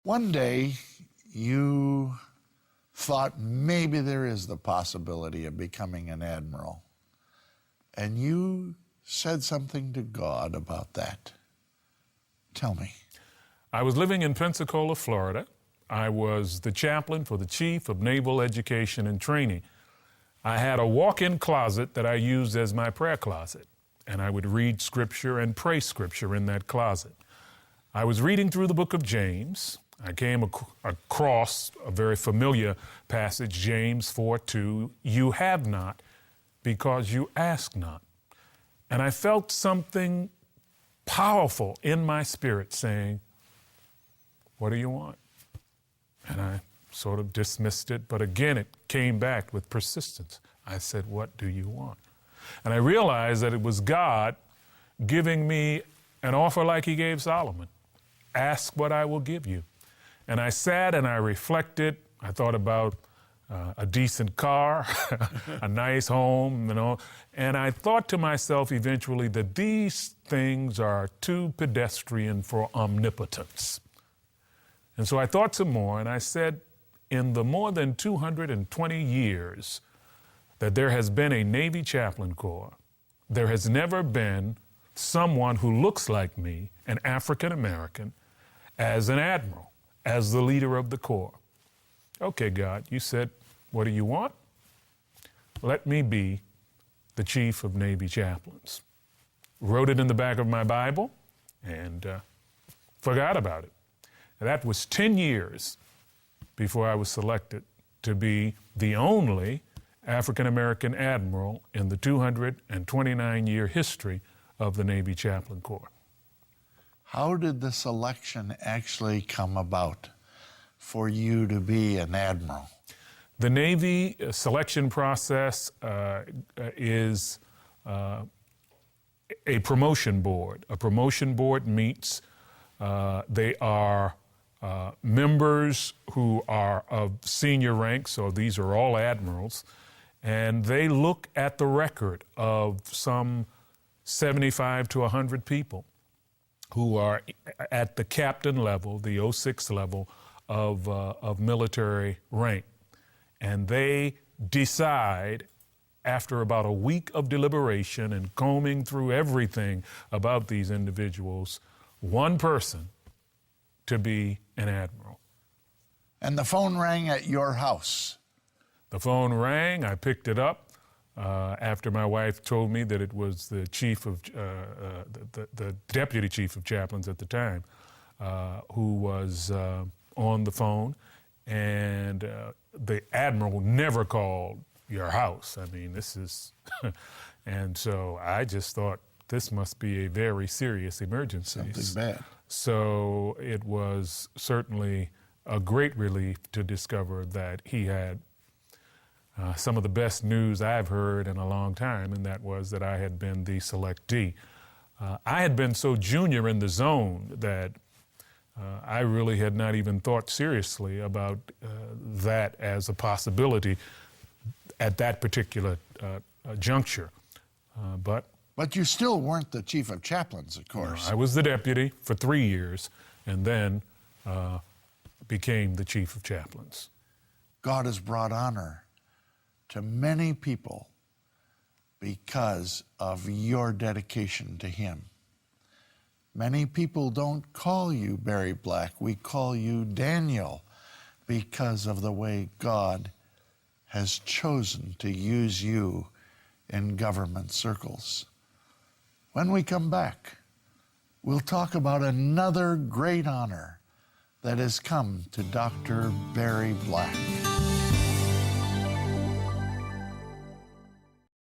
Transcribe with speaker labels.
Speaker 1: One day, you thought maybe there is the possibility of becoming an admiral, and you said something to God about that. Tell me.
Speaker 2: I was living in Pensacola, Florida. I was the chaplain for the Chief of Naval Education and Training. I had a walk-in closet that I used as my prayer closet, and I would read Scripture and pray Scripture in that closet. I was reading through the book of James. I came across a very familiar passage, James 4:2, "You have not because you ask not." And I felt something powerful in my spirit saying, "What do you want?" And I sort of dismissed it, but again it came back with persistence. I said, "What do you want?" And I realized that it was God giving me an offer like he gave Solomon. Ask what I will give you. And I sat and I reflected. I thought about a decent car, a nice home, and I thought to myself eventually that these things are too pedestrian for omnipotence. And so I thought some more, and I said, in the more than 220 years that there has been a Navy Chaplain Corps, there has never been someone who looks like me, an African American, as an admiral, as the leader of the Corps. Okay, God, you said, what do you want? Let me be the Chief of Navy Chaplains. Wrote it in the back of my Bible and forgot about it. And that was 10 years before I was selected to be the only African-American admiral in the 229-year history of the Navy Chaplain Corps.
Speaker 1: How did the selection actually come about for you to be an admiral?
Speaker 2: The Navy selection process is a promotion board. A promotion board meets. They are members who are of senior rank, so these are all admirals, and they look at the record of some 75 to 100 people who are at the captain level, the 06 level of military rank. And they decide, after about a week of deliberation and combing through everything about these individuals, one person to be an admiral.
Speaker 1: And the phone rang at your house.
Speaker 2: The phone rang, I picked it up after my wife told me that it was the chief of, the deputy chief of chaplains at the time, who was on the phone, and the admiral never called your house. I mean, this is, and so I just thought this must be a very serious emergency.
Speaker 1: Something bad.
Speaker 2: So it was certainly a great relief to discover that he had some of the best news I've heard in a long time, and that was that I had been the selectee. I had been so junior in the zone that I really had not even thought seriously about that as a possibility at that particular juncture.
Speaker 1: But you still weren't the chief of chaplains, of course.
Speaker 2: No, I was the deputy for 3 years and then became the chief of chaplains.
Speaker 1: God has brought honor to many people because of your dedication to him. Many people don't call you Barry Black. We call you Daniel because of the way God has chosen to use you in government circles. When we come back, we'll talk about another great honor that has come to Dr. Barry Black.